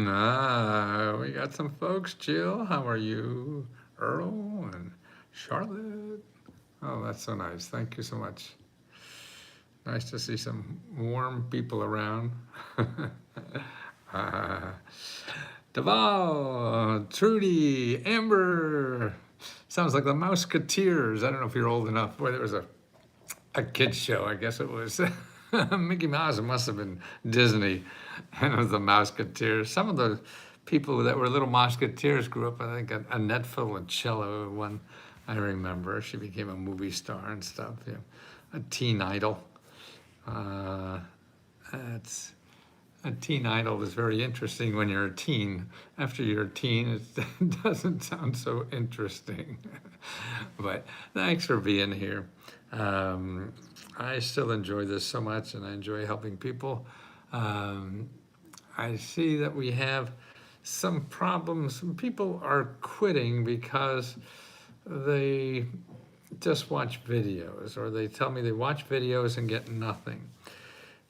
We got some folks. Jill, how are you? Earl and Charlotte. Oh, that's so nice. Thank you so much. Nice to see some warm people around. uh, Deval, Trudy, Amber. Sounds like the Mouseketeers. I don't know if you're old enough. Boy, there was a kid's show. I guess it was Mickey Mouse. It must have been Disney, and it was the Mouseketeers. Some of the people that were little Mouseketeers grew up. I think Annette Funicello, one I remember. She became a movie star and stuff. Yeah, a teen idol. It's a teen idol is very interesting when you're a teen. After you're a teen, it doesn't sound so interesting. But thanks for being here. I still enjoy this so much, and I enjoy helping people. I see that we have some problems. People are quitting because they just watch videos, or they tell me they watch videos and get nothing.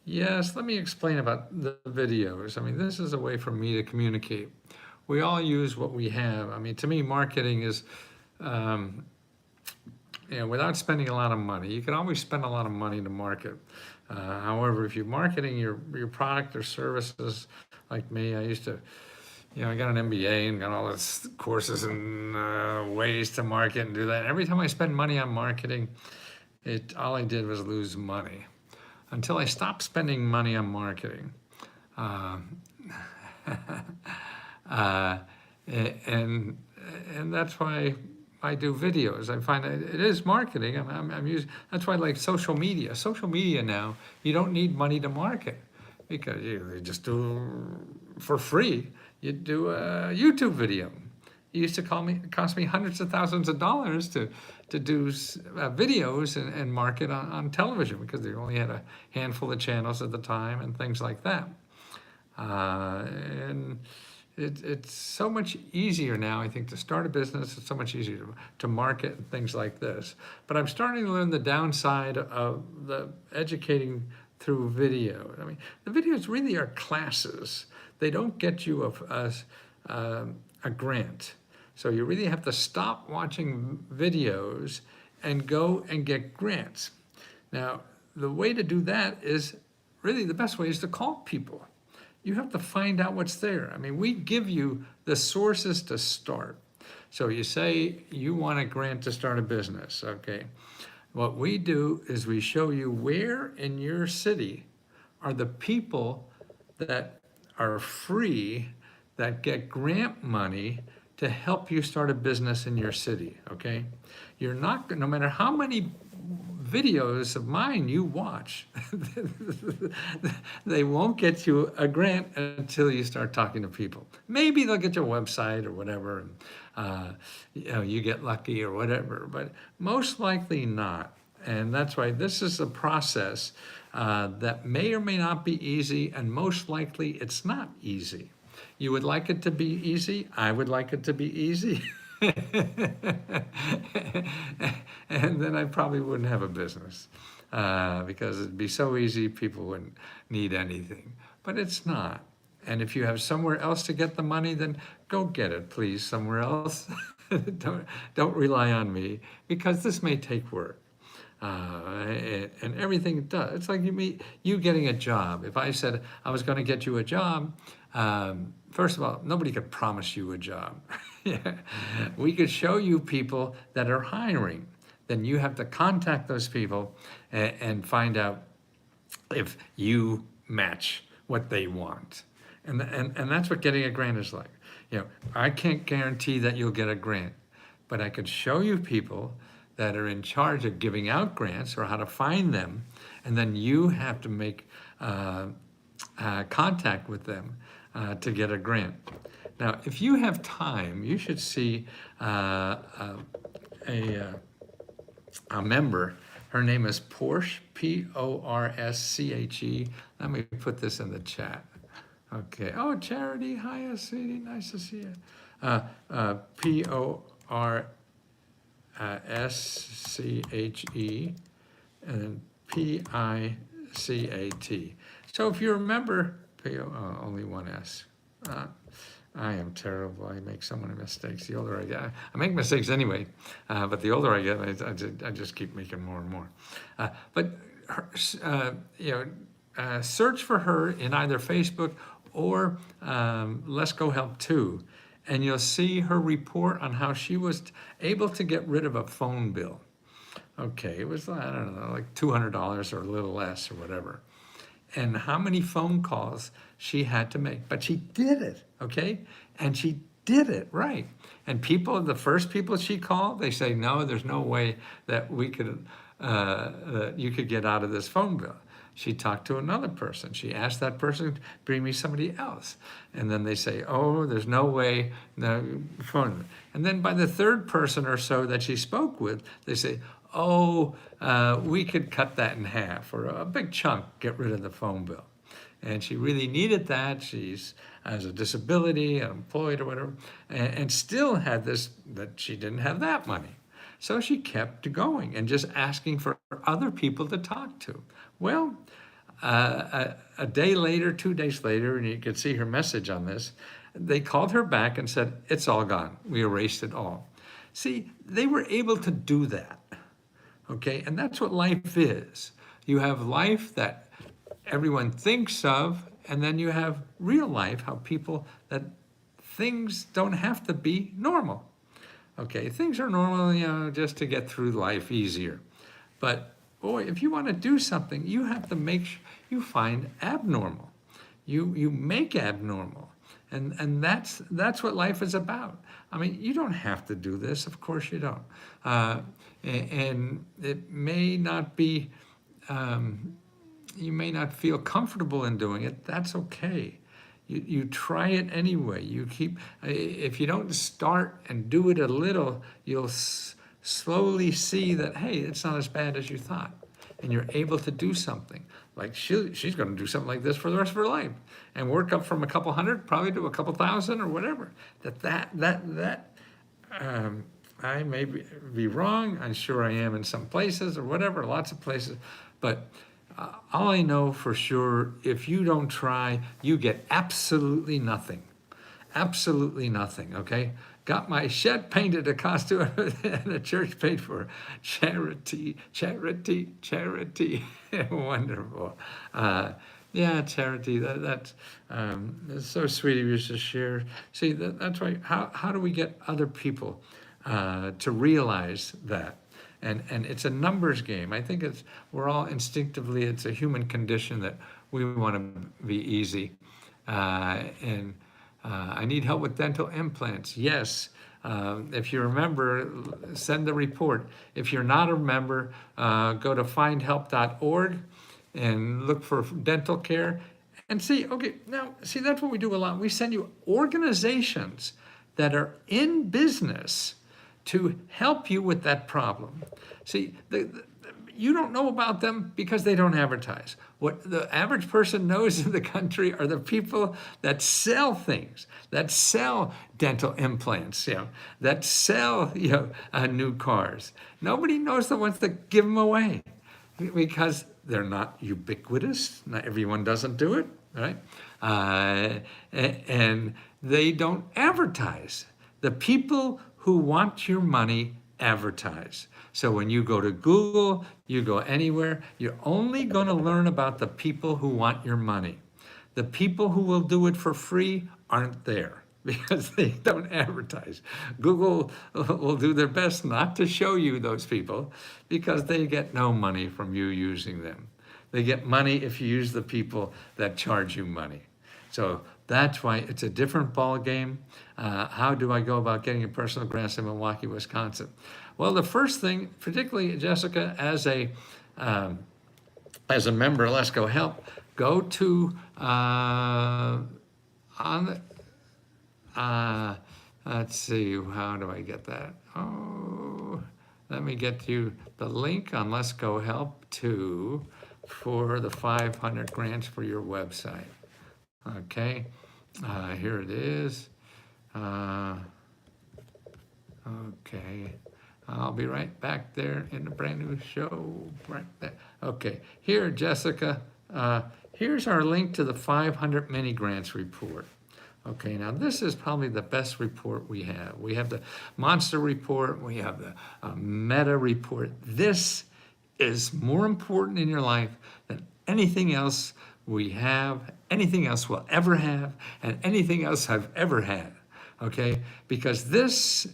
Yes, let me explain about the videos. I mean, this is a way for me to communicate. We all use what we have. I mean, to me, marketing is, without spending a lot of money. You can always spend a lot of money to market. However, if you're marketing your product or services, like me, I used to, I got an MBA and got all these courses and ways to market and do that. Every time I spend money on marketing, all I did was lose money. Until I stopped spending money on marketing. And that's why I do videos. I find it is marketing. I'm using, that's why I like social media. Social media now, you don't need money to market because you just do for free. You do a YouTube video. It used to cost me hundreds of thousands of dollars to do videos and market on television because they only had a handful of channels at the time and things like that. And it's so much easier now, I think, to start a business. It's so much easier to market and things like this. But I'm starting to learn the downside of the educating through video. I mean, the videos really are classes. They don't get you a grant. So you really have to stop watching videos and go and get grants. Now, the way to do that is really the best way is to call people. You have to find out what's there. I mean, we give you the sources to start. So you say you want a grant to start a business, okay? What we do is we show you where in your city are the people that are free that get grant money to help you start a business in your city, okay? You're not, no matter how many videos of mine you watch, they won't get you a grant until you start talking to people. Maybe they'll get your website or whatever, and you get lucky or whatever, but most likely not. And that's why this is a process that may or may not be easy, and most likely it's not easy. You would like it to be easy. I would like it to be easy. And then I probably wouldn't have a business because it'd be so easy, people wouldn't need anything. But it's not. And if you have somewhere else to get the money, then go get it, please, somewhere else. Don't rely on me because this may take work. And everything it does. It's like you getting a job. If I said I was going to get you a job, first of all, nobody could promise you a job. We could show you people that are hiring. Then you have to contact those people and find out if you match what they want. And that's what getting a grant is like. I can't guarantee that you'll get a grant, but I could show you people that are in charge of giving out grants or how to find them, and then you have to make contact with them to get a grant. Now, if you have time, you should see a member. Her name is Porsche, P-O-R-S-C-H-E. Let me put this in the chat. Okay. Oh, Charity, hi, sweetie, nice to see you. P-O-R-S-C-H-E and then P-I-C-A-T. So if you remember, only one S. Uh, I am terrible. I make so many mistakes. The older I get, I make mistakes anyway, but the older I get, I just keep making more and more. But her, you know, search for her in either Facebook or Let's Go Help Too, and you'll see her report on how she was able to get rid of a phone bill. Okay, it was, I don't know, like $200 or a little less or whatever. And how many phone calls she had to make. But she did it, okay? And she did it right. And people, the first people she called, they say, no, there's no way that we could, that you could get out of this phone bill. She talked to another person. She asked that person, bring me somebody else. And then they say, oh, there's no way, no phone. And then by the third person or so that she spoke with, they say, oh, we could cut that in half, or a big chunk, get rid of the phone bill. And she really needed that. She's has a disability, unemployed or whatever, and still had this, that she didn't have that money. So she kept going and just asking for other people to talk to. Well, a day later, 2 days later, and you could see her message on this, they called her back and said, it's all gone. We erased it all. See, they were able to do that. Okay, and that's what life is. You have life that everyone thinks of, and then you have real life, how people, that things don't have to be normal. Okay, things are normal, you know, just to get through life easier. But boy, if you want to do something, you have to make sure you find abnormal. You make abnormal. And that's what life is about. I mean, you don't have to do this, of course you don't. And it may not be, you may not feel comfortable in doing it, that's okay. You try it anyway. You keep, if you don't start and do it a little, you'll slowly see that, hey, it's not as bad as you thought. And you're able to do something. Like she's going to do something like this for the rest of her life and work up from a couple hundred probably to a couple thousand or whatever. I may be wrong. I'm sure I am in some places or whatever, lots of places. But all I know for sure, if you don't try, you get absolutely nothing. Absolutely nothing, okay? Got my shed painted, a costume, and the church paid for charity, charity, charity. Wonderful. Yeah, charity, that's it's so sweet of you to share. See, that's why, how do we get other people to realize that? And it's a numbers game. I think we're all instinctively, it's a human condition that we want to be easy. I need help with dental implants. Yes. If you remember, send the report. If you're not a member, go to findhelp.org and look for dental care and see, okay, now, see, that's what we do a lot. We send you organizations that are in business to help you with that problem. See, you don't know about them because they don't advertise. What the average person knows in the country are the people that sell things, that sell dental implants, you know, that sell, you know, new cars. Nobody knows the ones that give them away because they're not ubiquitous. Not everyone doesn't do it, right? And they don't advertise. The people who want your money advertise. So when you go to Google, you go anywhere, you're only going to learn about the people who want your money. The people who will do it for free aren't there because they don't advertise. Google will do their best not to show you those people because they get no money from you using them. They get money if you use the people that charge you money. So that's why it's a different ball game. How do I go about getting a personal grant in Milwaukee, Wisconsin? Well, the first thing, particularly Jessica, as a member of Let's Go Help, go to let's see, how do I get that? Oh, let me get you the link on Let's Go Help for the 500 grants for your website. Okay, here it is. Okay, I'll be right back there in the brand new show, right there. Okay, here, Jessica, here's our link to the 500 mini grants report. Okay, now this is probably the best report we have. We have the monster report, we have the meta report. This is more important in your life than anything else we have, anything else we'll ever have, and anything else I've ever had. Okay, because this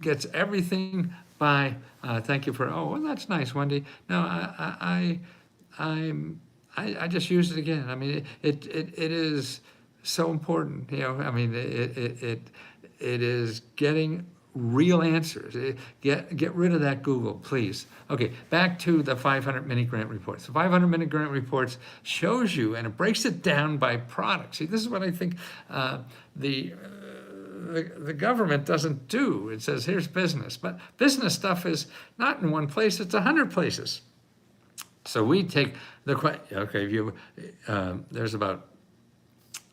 gets everything by, thank you for, oh, well, that's nice, Wendy. No, I just used it again. I mean, it is so important, you know. I mean, it is getting real answers. Get rid of that Google, please. Okay, back to the 500 mini grant reports. The 500 mini grant reports shows you, and it breaks it down by product. See, this is what I think the government doesn't do. It says, here's business, but business stuff is not in one place, it's 100 places. So we take the question, okay, if you, there's about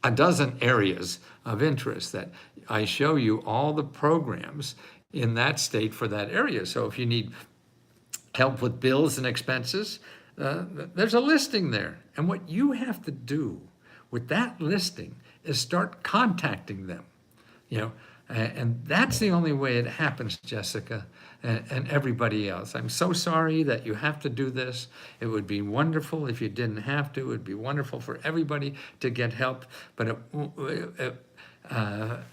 a dozen areas of interest that I show you all the programs in that state for that area. So if you need help with bills and expenses, there's a listing there. And what you have to do with that listing is start contacting them, you know, and that's the only way it happens, Jessica, and everybody else. I'm so sorry that you have to do this. It would be wonderful if you didn't have to. It would be wonderful for everybody to get help, but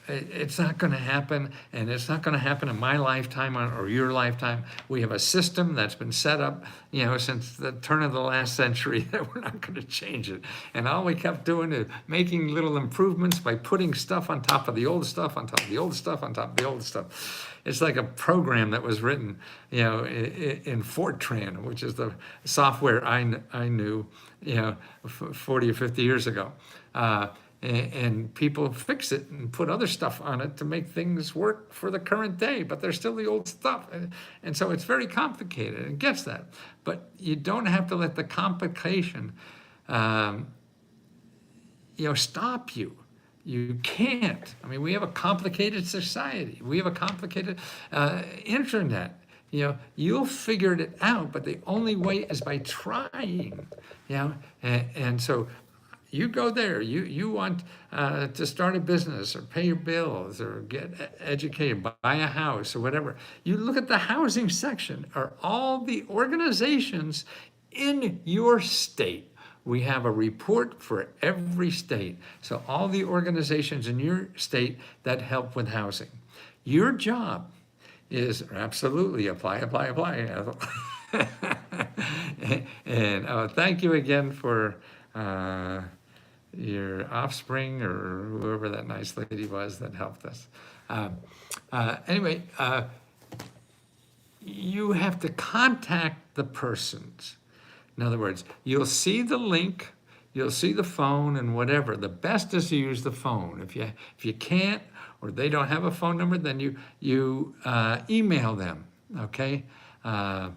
it's not going to happen, and it's not going to happen in my lifetime or your lifetime. We have a system that's been set up, you know, since the turn of the last century that we're not going to change it. And all we kept doing is making little improvements by putting stuff on top of the old stuff, on top of the old stuff, on top of the old stuff. It's like a program that was written, you know, in Fortran, which is the software I knew, you know, 40 or 50 years ago. And people fix it and put other stuff on it to make things work for the current day, but they're still the old stuff. And so it's very complicated, and gets that. But you don't have to let the complication, you know, stop you. You can't. I mean, we have a complicated society. We have a complicated internet. You know, you'll figure it out, but the only way is by trying, you know, and so you go there, you want to start a business or pay your bills or get educated, buy a house or whatever. You look at the housing section, are all the organizations in your state. We have a report for every state. So all the organizations in your state that help with housing. Your job is absolutely apply. And thank you again for your offspring or whoever that nice lady was that helped us. Anyway, you have to contact the persons. In other words, you'll see the link, you'll see the phone and whatever. The best is to use the phone. If you can't, or they don't have a phone number, then you email them, okay? Oh,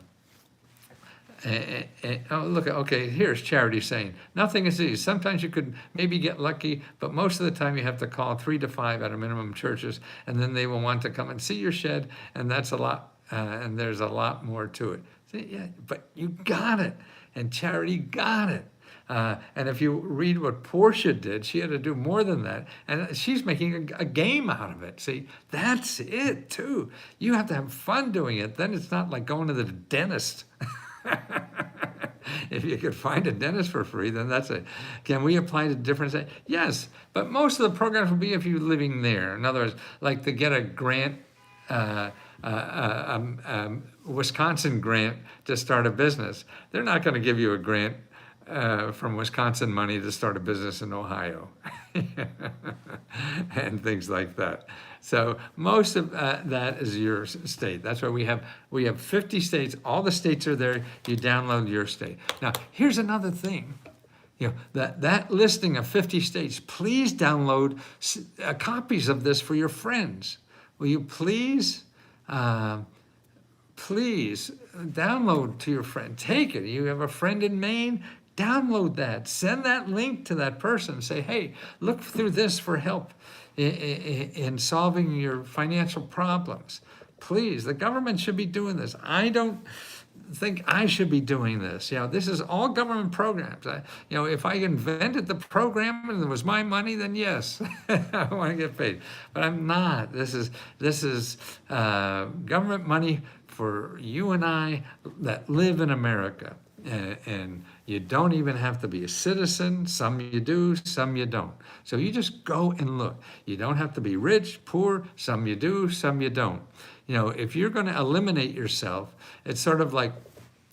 look, okay, here's Charity saying, nothing is easy. Sometimes you could maybe get lucky, but most of the time you have to call 3 to 5 at a minimum churches, and then they will want to come and see your shed, and that's a lot, and there's a lot more to it. See, yeah, but you got it, and Charity got it. And if you read what Portia did, she had to do more than that. And she's making a game out of it. See, that's it too. You have to have fun doing it. Then it's not like going to the dentist. If you could find a dentist for free, then that's it. Can we apply to different states? Yes, but most of the programs will be if you're living there. In other words, like to get a grant, Wisconsin grant to start a business. They're not going to give you a grant from Wisconsin money to start a business in Ohio and things like that. So most of that is your state. That's why we have 50 states. All the states are there. You download your state. Now, here's another thing. You know, that listing of 50 states, please download copies of this for your friends. Will you please download to your friend. Take it. You have a friend in Maine, download that. Send that link to that person. Say, hey, look through this for help in solving your financial problems. Please, the government should be doing this. I don't think I should be doing this. This is all government programs. If I invented the program and it was my money, then yes, I want to get paid. But I'm not. This is government money for you and I that live in America. And you don't even have to be a citizen. Some you do, some you don't. So you just go and look. You don't have to be rich, poor. Some you do, some you don't. If you're going to eliminate yourself, it's sort of like,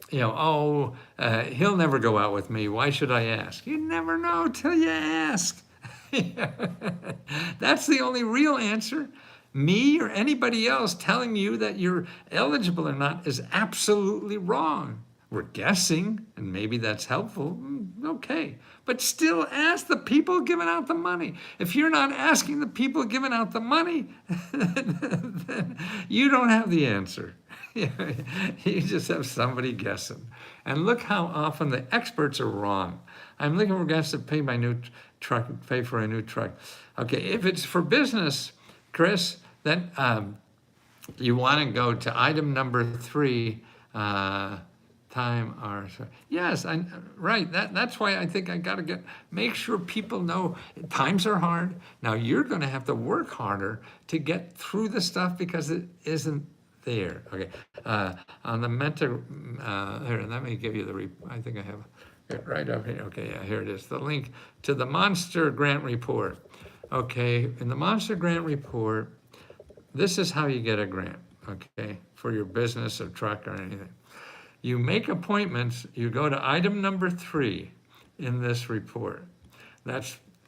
he'll never go out with me. Why should I ask? You never know till you ask. That's the only real answer. Me or anybody else telling you that you're eligible or not is absolutely wrong. We're guessing, and maybe that's helpful. Okay. But still ask the people giving out the money. If you're not asking the people giving out the money, then you don't have the answer. You just have somebody guessing. And look how often the experts are wrong. I'm looking for guys to pay my new truck, pay for a new truck. Okay, if it's for business, Chris, then you want to go to item number 3, yes, right. That's why I think I got to make sure people know times are hard. Now you're going to have to work harder to get through the stuff because it isn't there. Okay. On the mentor, here, let me give you I think I have it right up here. Okay, yeah, here it is. The link to the Monster Grant Report. Okay, in the Monster Grant Report, this is how you get a grant, okay, for your business or truck or anything. You make appointments, you go to item number 3 in this report.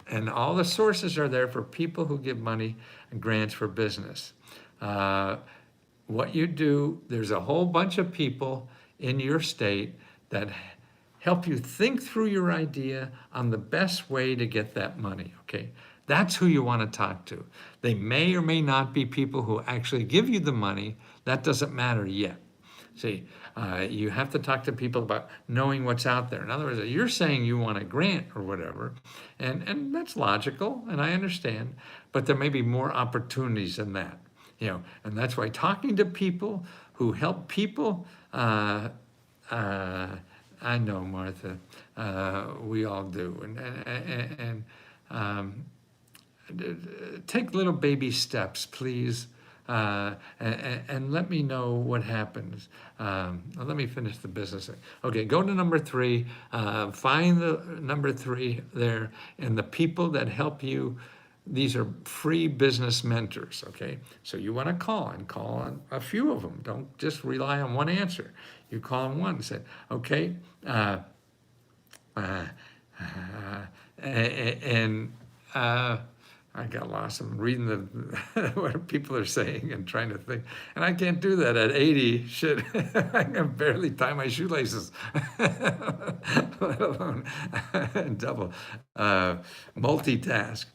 And all the sources are there for people who give money and grants for business. What you do, there's a whole bunch of people in your state that help you think through your idea on the best way to get that money, okay? That's who you want to talk to. They may or may not be people who actually give you the money. That doesn't matter yet. See, you have to talk to people about knowing what's out there. In other words, you're saying you want a grant or whatever, and that's logical, and I understand, but there may be more opportunities than that. And that's why talking to people who help people, I know, Martha, we all do, and take little baby steps, please. And let me know what happens. Let me finish the business. Okay, go to number 3, find the number 3 there, and the people that help you, these are free business mentors, okay? So you want to call on a few of them. Don't just rely on one answer. You call on one and say, okay, I got lost. I'm reading what people are saying and trying to think. And I can't do that at 80. Shit, I can barely tie my shoelaces, let alone double. Multitask.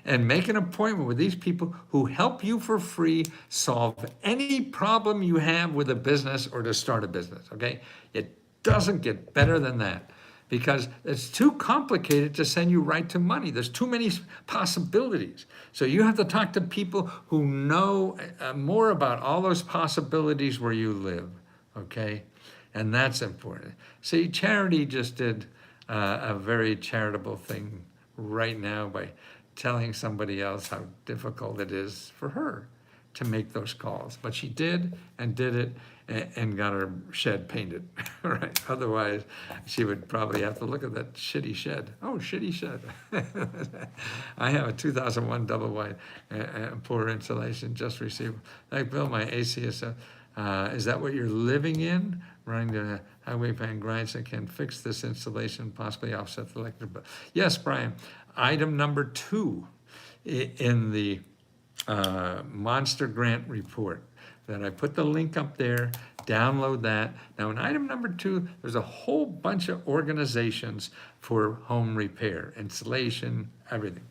And make an appointment with these people who help you for free solve any problem you have with a business or to start a business, okay? It doesn't get better than that, because it's too complicated to send you right to money. There's too many possibilities. So you have to talk to people who know more about all those possibilities where you live, okay? And that's important. See, Charity just did a very charitable thing right now by telling somebody else how difficult it is for her to make those calls. But she did it and got her shed painted, right? Otherwise, she would probably have to look at that shitty shed. Oh, shitty shed. I have a 2001 double wide poor insulation, just received. I built my AC. Is that what you're living in? Running the highway pan grinds and can fix this installation, possibly offset the electric bill. Yes, Brian. Item number 2 in the Monster Grant Report. That I put the link up there, download that. Now in item number 2, there's a whole bunch of organizations for home repair, installation, everything.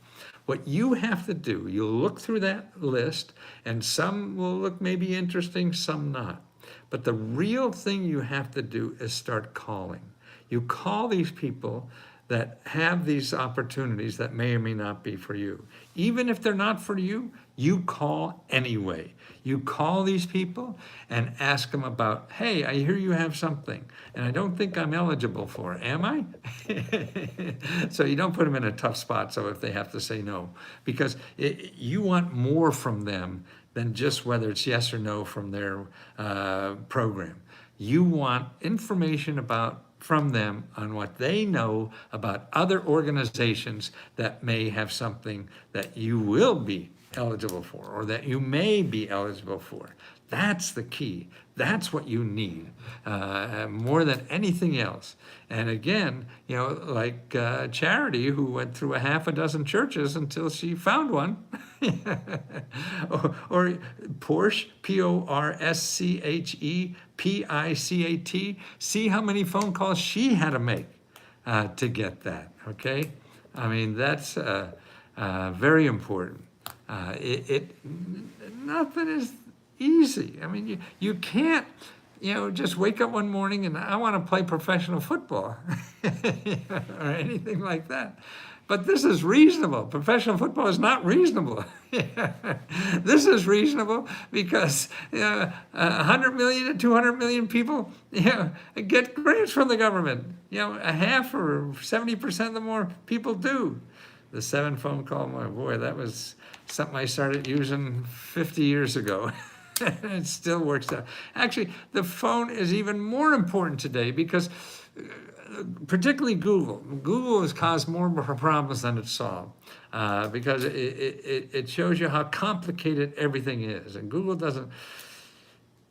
What you have to do, you'll look through that list, and some will look maybe interesting, some not. But the real thing you have to do is start calling. You call these people that have these opportunities that may or may not be for you. Even if they're not for you, you call anyway. You call these people and ask them about, hey, I hear you have something, and I don't think I'm eligible for it. Am I? So you don't put them in a tough spot, so if they have to say no, because you want more from them than just whether it's yes or no from their program. You want information from them on what they know about other organizations that may have something that you will be eligible for, or that you may be eligible for. That's the key. That's what you need more than anything else. And again, like Charity, who went through a half a dozen churches until she found one. or Porsche, Porschepicat. See how many phone calls she had to make to get that, okay? I mean, that's very important. Nothing is easy. I mean, you can't, just wake up one morning and I want to play professional football or anything like that. But this is reasonable. Professional football is not reasonable. This is reasonable because 100 million to 200 million people get grants from the government. A half or 70% of the more people do. The 7 phone call, my boy, that was something I started using 50 years ago. It still works out. Actually, the phone is even more important today because particularly Google. Google has caused more problems than it's solved because it shows you how complicated everything is. And Google doesn't,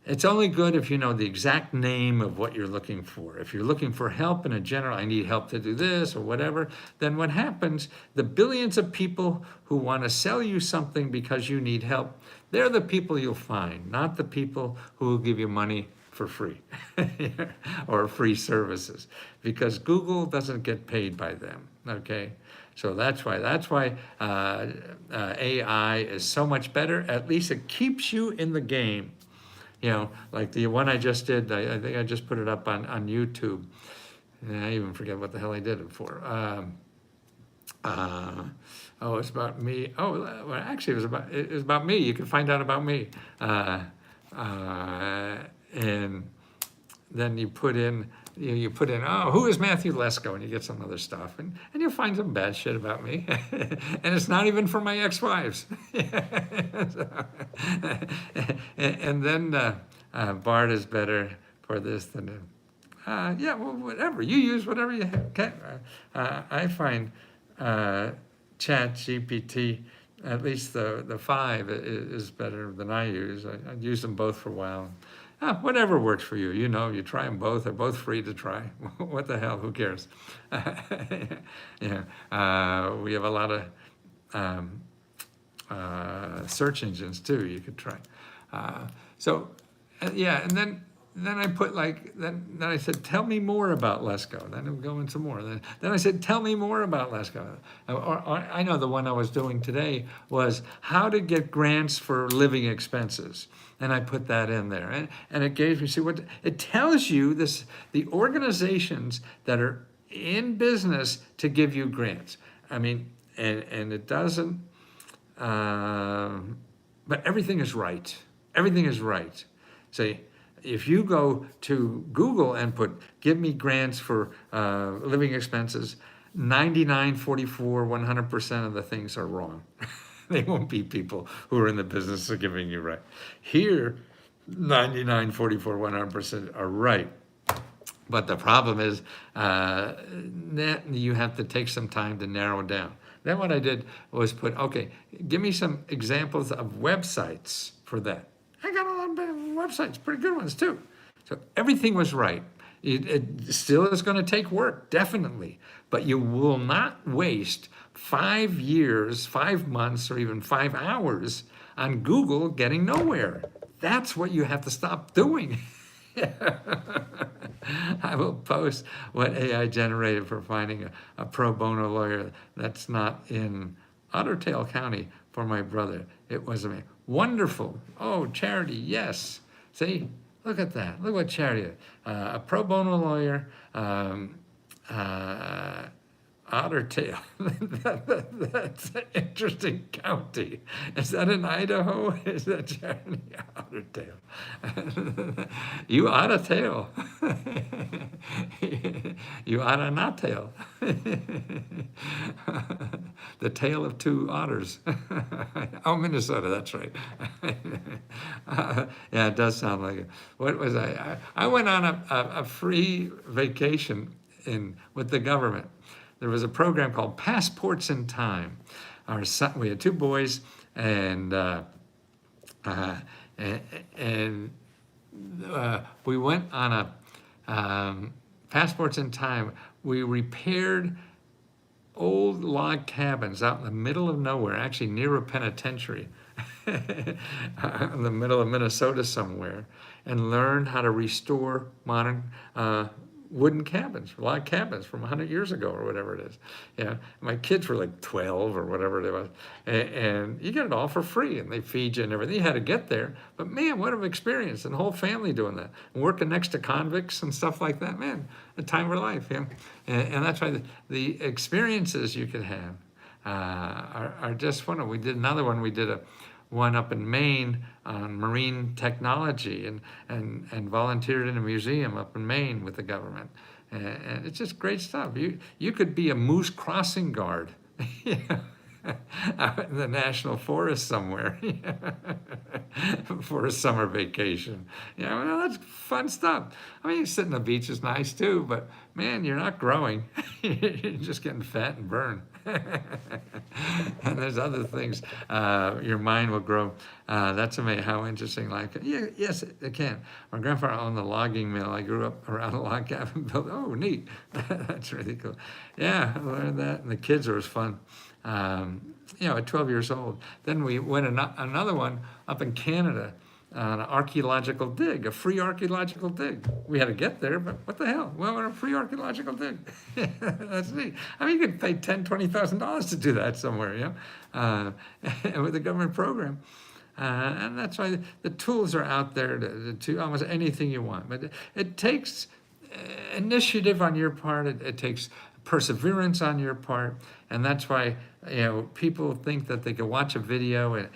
it's only good if you know the exact name of what you're looking for. If you're looking for help in a general, I need help to do this or whatever, then what happens, the billions of people who want to sell you something because you need help, they're the people you'll find, not the people who will give you money for free or free services, because Google doesn't get paid by them, okay? So that's why AI is so much better. At least it keeps you in the game. Like the one I just did, I think I just put it up on YouTube. I even forget what the hell I did it for. It's about me. Well, actually, it was about me. You can find out about me. And then you put in, who is Matthew Lesko? And you get some other stuff. And you'll find some bad shit about me. And it's not even for my ex-wives. And then Bart is better for this than, whatever. You use whatever you can. I find Chat GPT, at least the 5 is better than I use. I used them both for a while. Whatever works for you, you try them both. They're both free to try. What the hell? Who cares? We have a lot of search engines too. You could try. And then I put then I said, tell me more about Lesko. Then I'm going some more. Then I said, tell me more about Lesko. Or I know the one I was doing today was how to get grants for living expenses. And I put that in there. And it gave me, it tells you the organizations that are in business to give you grants. I mean, and it doesn't, but everything is right. Everything is right. See, if you go to Google and put, give me grants for living expenses, 99, 44, 100% of the things are wrong. They won't be people who are in the business of giving you right. Here, 99, 44, 100% are right. But the problem is you have to take some time to narrow it down. Then what I did was put, okay, give me some examples of websites for that. I got a lot of websites, pretty good ones too. So everything was right. It still is going to take work, definitely. But you will not waste 5 years, 5 months, or even 5 hours on Google getting nowhere. That's what you have to stop doing. I will post what AI generated for finding a pro bono lawyer that's not in Ottertail County for my brother. It was amazing. Wonderful. Oh, Charity, yes. See, look at that. Look what Charity is. A pro bono lawyer Otter Tail. That's an interesting county. Is that in Idaho? Is that Charity? Otter Tail. You otter tail. You oughta not tail. The tale of two otters. Oh, Minnesota, that's right. Yeah, it does sound like it. What was I went on a free vacation with the government. There was a program called Passports in Time. Our son, we had two boys, and we went on a Passports in Time. We repaired old log cabins out in the middle of nowhere, actually near a penitentiary, in the middle of Minnesota somewhere, and learned how to restore modern wooden cabins, log cabins from 100 years ago or whatever it is. Yeah, my kids were like 12 or whatever it was, and you get it all for free, and they feed you and everything. You had to get there, but man, what an experience! And the whole family doing that, and working next to convicts and stuff like that. Man, the time of life, yeah. And that's why the experiences you could have are just fun. We did another one. We did one up in Maine on marine technology, and volunteered in a museum up in Maine with the government. And it's just great stuff. You could be a moose crossing guard, you know, out in the national forest somewhere, for a summer vacation. Yeah, well, that's fun stuff. I mean, sitting on the beach is nice too, but man, you're not growing. You're just getting fat and burned. And there's other things. Your mind will grow. That's amazing how interesting life can. Yeah, yes, it can. My grandfather owned the logging mill. I grew up around a log cabin built. Oh, neat. That's really cool. Yeah, I learned that. And the kids were fun. You know, at 12 years old. Then we went another one up in Canada on an archaeological dig, a free archaeological dig. We had to get there, but what the hell? Well, we're a free archaeological dig. That's neat. I mean, you could pay $10,000, $20,000 to do that somewhere, you know, with a government program. And that's why the tools are out there to almost anything you want. But it takes initiative on your part. It takes perseverance on your part, and that's why, you know, people think that they can watch a video and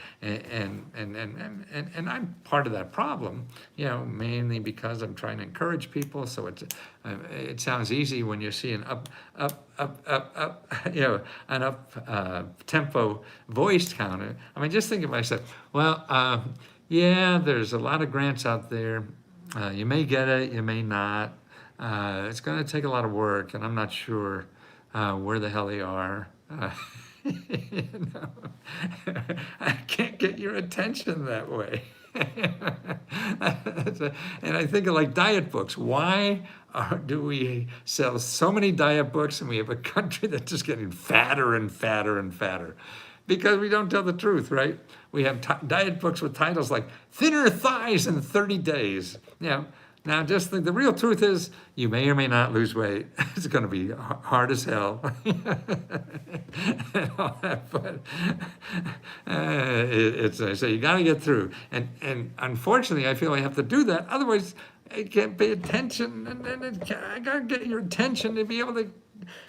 I'm part of that problem, you know, mainly because I'm trying to encourage people. So it sounds easy when you see an up, you know, an up tempo voice counter. I mean, just think of myself. Well, yeah, there's a lot of grants out there. You may get it, you may not. It's going to take a lot of work, and I'm not sure where the hell they are. You know, I can't get your attention that way. And I think of like diet books. Why do we sell so many diet books, and we have a country that's just getting fatter and fatter and fatter? Because we don't tell the truth, right? We have diet books with titles like Thinner Thighs in 30 Days. You know, now just think, the real truth is you may or may not lose weight. It's going to be hard as hell. And all that, but so you got to get through. And unfortunately, I feel I have to do that. Otherwise, I can't pay attention. And I got to get your attention to be able to,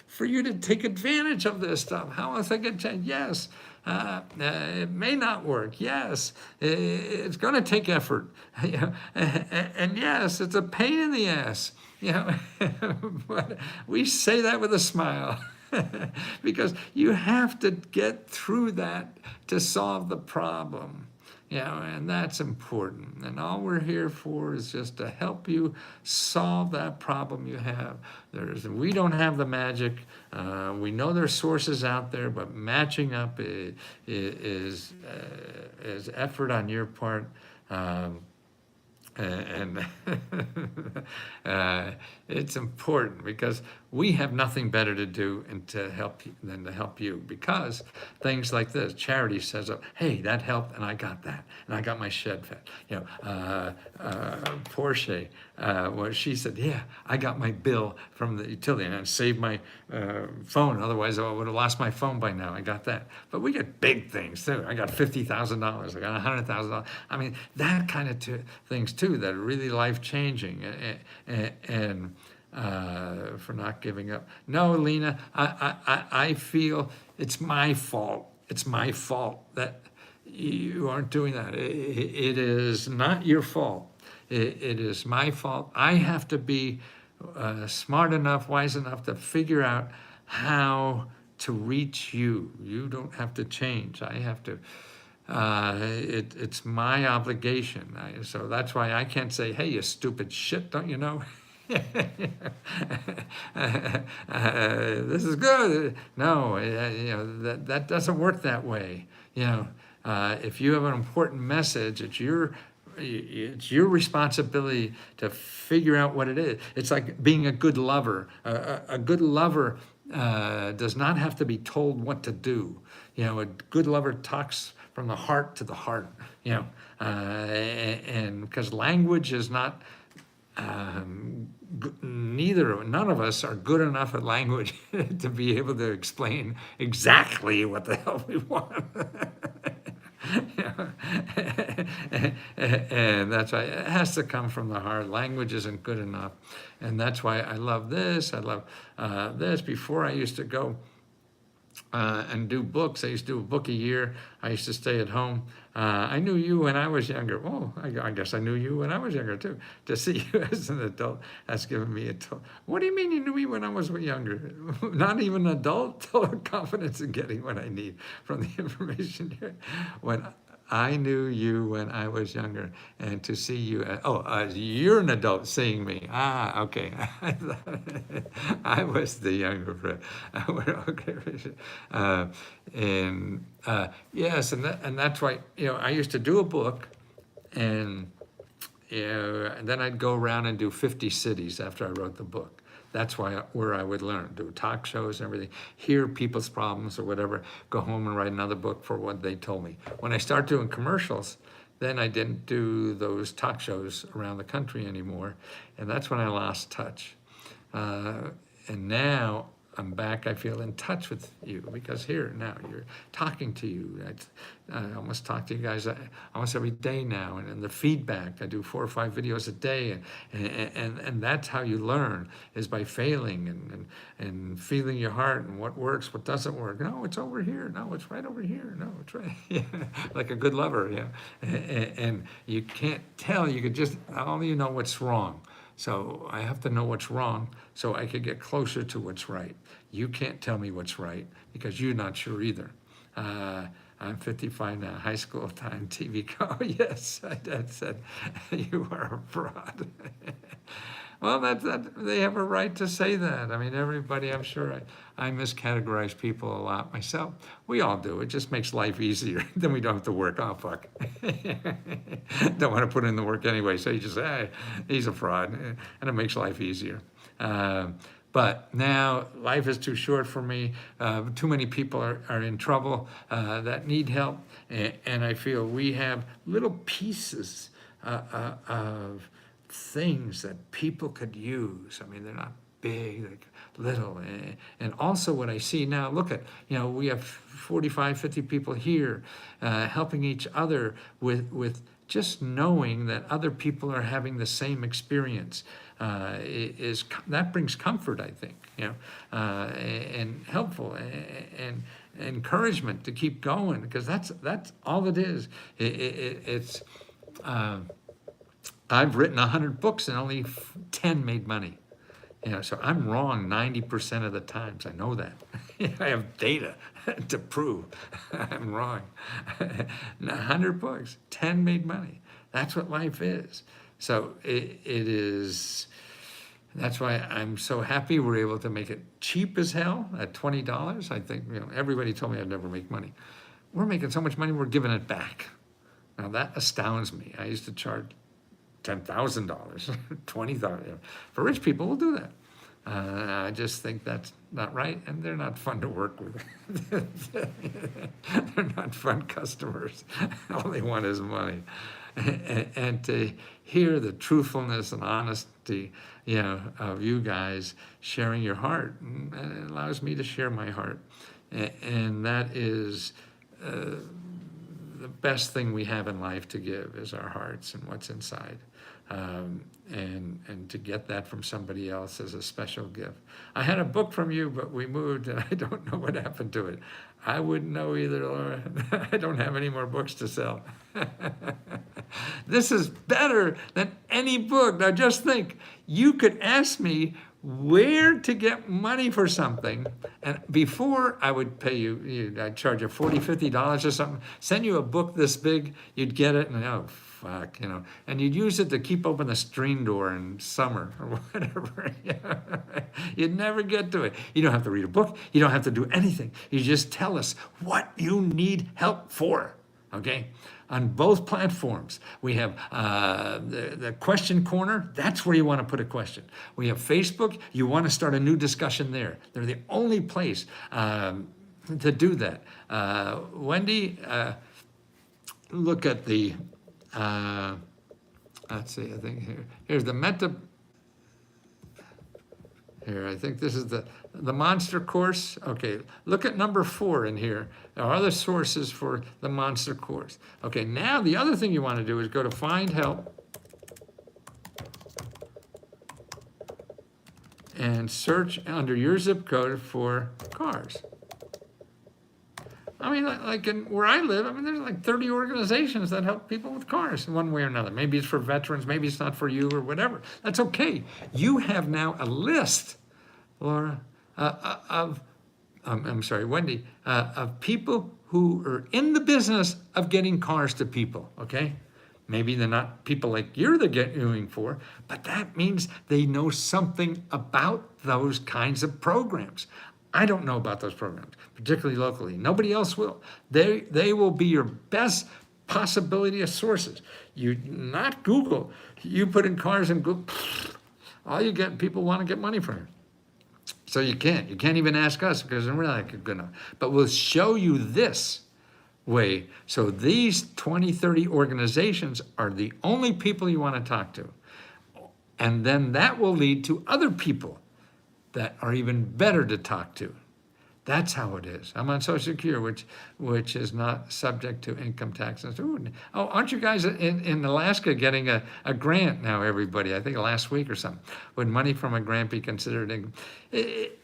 for you to take advantage of this stuff. How else I get changed? Yes. It may not work. Yes, it's going to take effort. You know, and yes, it's a pain in the ass. You know, but we say that with a smile. Because you have to get through that to solve the problem. You know, and that's important. And all we're here for is just to help you solve that problem you have. We don't have the magic. We know there's sources out there, but matching up is effort on your part. And it's important because we have nothing better to do than to help you, because things like this, Charity says, oh, hey, that helped, and I got that, and I got my shed fed. You know, Porsche, well, she said, yeah, I got my bill from the utility and I saved my phone. Otherwise, I would have lost my phone by now. I got that. But we get big things too. I got $50,000. I got $100,000. I mean, that kind of things too that are really life changing. And for not giving up. No, Lena, I feel it's my fault. It's my fault that you aren't doing that. It is not your fault. It is my fault. I have to be smart enough, wise enough to figure out how to reach you. You don't have to change. I have to. It's my obligation. So that's why I can't say, "Hey, you stupid shit, don't you know?" This is good. No, that doesn't work that way. If you have an important message, it's your responsibility to figure out what it is. It's like being a good lover. A good lover does not have to be told what to do. A good lover talks from the heart to the heart. And because language is not. None of us are good enough at language to be able to explain exactly what the hell we want. And that's why it has to come from the heart. Language isn't good enough. And that's why I love this. I love this. Before, I used to go and do books. I used to do a book a year. I used to stay at home. I knew you when I was younger. Oh, I guess I knew you when I was younger too. To see you as an adult has given me what do you mean you knew me when I was younger? Not even an adult? Confidence in getting what I need from the information here. When I knew you when I was younger, and to see you, you're an adult seeing me. Okay. I thought I was the younger friend. Okay. Yes, and that's why, I used to do a book, and then I'd go around and do 50 cities after I wrote the book. That's where I would learn, do talk shows and everything, hear people's problems or whatever, go home and write another book for what they told me. When I started doing commercials, then I didn't do those talk shows around the country anymore, and that's when I lost touch. And now I'm back. I feel in touch with you because here now you're talking to you. I almost talk to you guys almost every day now, and the feedback. I do 4 or 5 videos a day, and that's how you learn, is by failing and feeling your heart and what works, what doesn't work. No, it's over here. No, it's right over here. No, it's right. Like a good lover. And you can't tell. You could just only know what's wrong. So I have to know what's wrong so I could get closer to what's right. You can't tell me what's right because you're not sure either. I'm 55 now, high school time, TV. Oh, yes, Dad said, you are a fraud. Well, they have a right to say that. I mean, everybody, I'm sure I miscategorize people a lot myself. We all do. It just makes life easier. Then we don't have to work. Oh, fuck. Don't want to put in the work anyway. So you just say, hey, he's a fraud. And it makes life easier. But now life is too short for me. Too many people are in trouble that need help. And I feel we have little pieces of things that people could use. I mean, they're not big, they're little. And also what I see now, look at, we have 45, 50 people here helping each other with just knowing that other people are having the same experience. That brings comfort, I think, and helpful and encouragement to keep going, because that's all it is. It's I've written 100 books and only 10 made money. So I'm wrong 90% of the times. I know that. I have data to prove I'm wrong. 100 books, 10 made money. That's what life is. So it is. That's why I'm so happy we're able to make it cheap as hell at $20. I think everybody told me I'd never make money. We're making so much money, we're giving it back. Now that astounds me. I used to charge $10,000, $20,000. For rich people, we'll do that. I just think that's not right, and they're not fun to work with. They're not fun customers. All they want is money. And to hear the truthfulness and honesty, of you guys sharing your heart, it allows me to share my heart. And that is the best thing we have in life to give, is our hearts and what's inside. and to get that from somebody else is a special gift. I had a book from you, but we moved, and I don't know what happened to it. I wouldn't know either, Laura. I don't have any more books to sell. This is better than any book. Now just think, you could ask me where to get money for something, and before I would pay you, I'd charge you $40, $50 or something, send you a book this big, you'd get it, and oh, fuck, and you'd use it to keep open the screen door in summer or whatever. You'd never get to it. You don't have to read a book. You don't have to do anything. You just tell us what you need help for, okay? On both platforms, we have the question corner. That's where you want to put a question. We have Facebook. You want to start a new discussion there. They're the only place to do that. Wendy, look at the, let's see, I think here's the meta. Here, I think this is the monster course. Okay, look at number 4 in here. There are other sources for the monster course. Okay, now the other thing you want to do is go to find help and search under your zip code for cars. I mean, like where I live, I mean, there's like 30 organizations that help people with cars in one way or another. Maybe it's for veterans, maybe it's not for you or whatever. That's okay. You have now a list, Laura, I'm sorry, Wendy, of people who are in the business of getting cars to people, okay? Maybe they're not people like you're doing for, but that means they know something about those kinds of programs. I don't know about those programs, particularly locally. Nobody else will. They will be your best possibility of sources. You not Google. You put in cars in Google, all you get, people want to get money from you. So you can't even ask us because we're not good enough. But we'll show you this way. So these 20, 30 organizations are the only people you want to talk to. And then that will lead to other people that are even better to talk to. That's how it is. I'm on Social Security, which is not subject to income taxes. Ooh, oh, aren't you guys in Alaska getting a grant now, everybody? I think last week or something. Would money from a grant be considered income?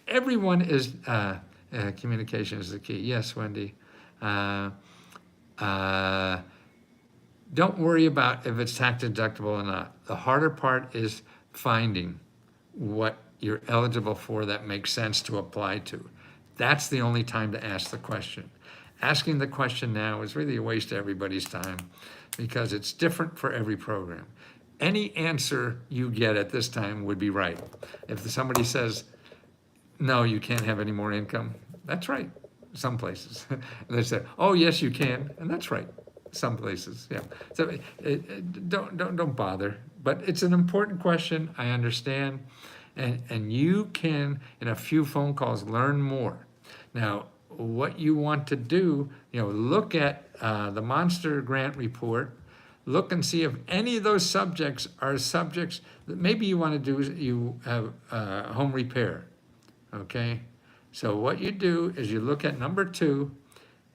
Everyone is, communication is the key. Yes, Wendy. Don't worry about if it's tax deductible or not. The harder part is finding what you're eligible for that makes sense to apply to. That's the only time to ask the question. Asking the question now is really a waste of everybody's time because it's different for every program. Any answer you get at this time would be right. If somebody says, no, you can't have any more income, that's right, some places. And they say, oh, yes, you can, and that's right, some places, yeah. So don't bother, but it's an important question, I understand. And you can, in a few phone calls, learn more. Now, what you want to do, look at the Monster Grant Report, look and see if any of those subjects are subjects that maybe you want to do is you have home repair, okay? So what you do is you look at number 2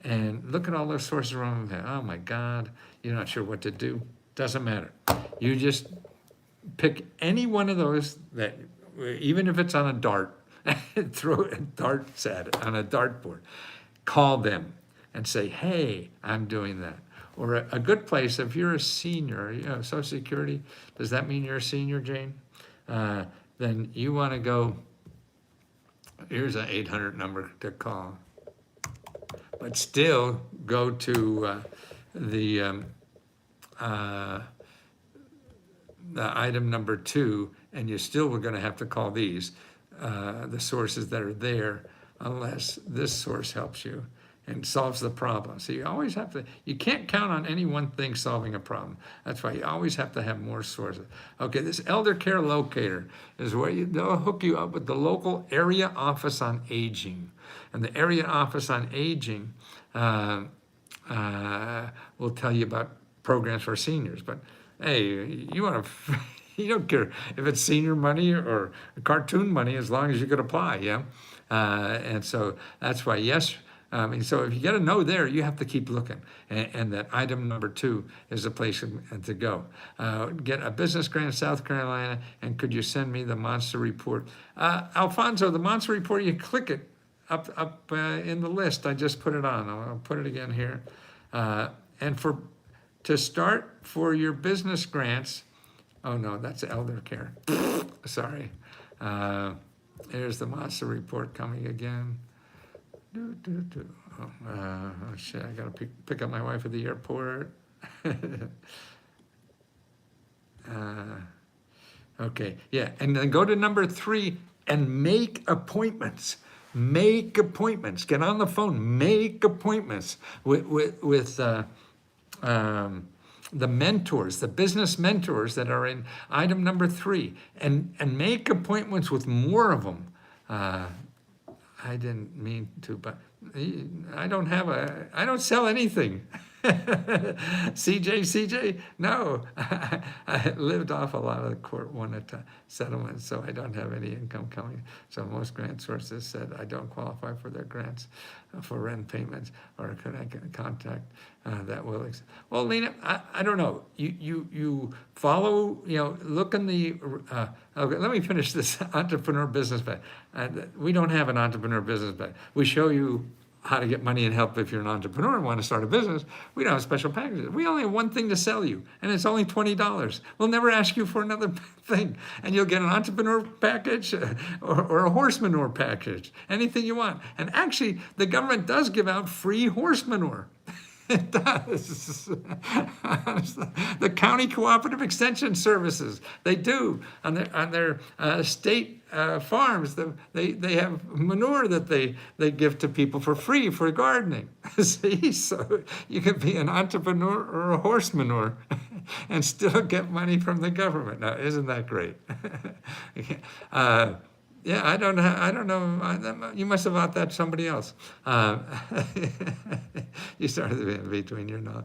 and look at all those sources around there. Oh my God, you're not sure what to do. Doesn't matter. You just pick any one of those that, even if it's on a dart, throw darts at it on a dartboard. Call them and say, hey, I'm doing that. Or a good place, if you're a senior, Social Security, does that mean you're a senior, Jane? Then you want to go, here's an 800 number to call. But still go to the item number 2, and you still were going to have to call these, the sources that are there, unless this source helps you and solves the problem. So you always have to, you can't count on any one thing solving a problem. That's why you always have to have more sources. Okay, this Elder Care Locator is where they'll hook you up with the local area office on aging. And the area office on aging will tell you about programs for seniors. But hey, you want to, you don't care if it's senior money or cartoon money as long as you could apply, yeah? And so that's why, yes, So if you get a no there, you have to keep looking. And that item number 2 is a place to go. Get a business grant in South Carolina, and could you send me the monster report? Alfonso, the monster report, you click it up in the list. I just put it on. I'll put it again here. And to start for your business grants, oh no, that's elder care. Sorry. Here's the monster report coming again. Oh shit, I gotta pick up my wife at the airport. Okay, yeah, and then go to number 3 and make appointments. Make appointments. Get on the phone. Make appointments with the mentors, the business mentors that are in item number 3, and make appointments with more of them. I didn't mean to, but I don't sell anything. CJ, no. I lived off a lot of the court wanted settlements, so I don't have any income coming. So most grant sources said I don't qualify for their grants for rent payments, or could I get a contact that will? Well, Lena, I don't know. You follow, look in the. Okay, let me finish this entrepreneur business bag. We don't have an entrepreneur business bag. We show you how to get money and help if you're an entrepreneur and want to start a business. We don't have special packages. We only have one thing to sell you, and it's only $20. We'll never ask you for another thing. And you'll get an entrepreneur package or a horse manure package, anything you want. And actually, the government does give out free horse manure. It does. The county cooperative extension services, they do on their state farms. They have manure that they give to people for free for gardening. See, so you can be an entrepreneur or a horse manure and still get money from the government. Now, isn't that great? Yeah, I don't know. You must have thought that somebody else. You started between your nose.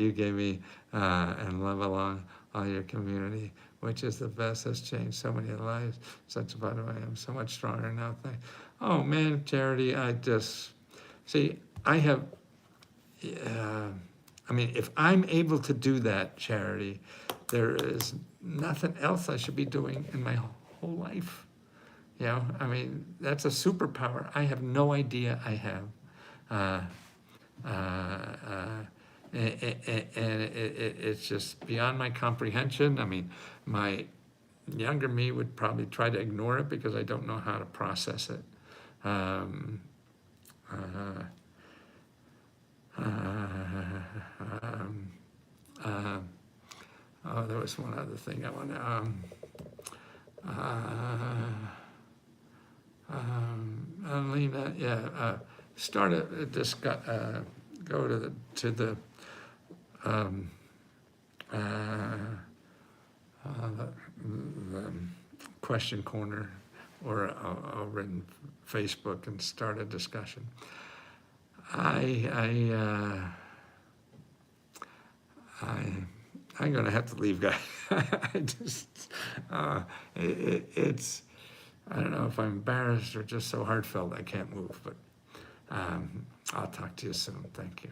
You gave me and love along all your community, which is the best. Has changed so many lives. Such a bottom. I am so much stronger now. Oh man, Charity, I just see. I have. I mean, if I'm able to do that, Charity, there is nothing else I should be doing in my whole life. I mean, that's a superpower I have no idea I have. And it's just beyond my comprehension. I mean, my younger me would probably try to ignore it because I don't know how to process it. There was one other thing I want to. Lena, start go to the question corner or over in Facebook and start a discussion. I'm going to have to leave, guys. It's, I don't know if I'm embarrassed or just so heartfelt I can't move, but I'll talk to you soon. Thank you.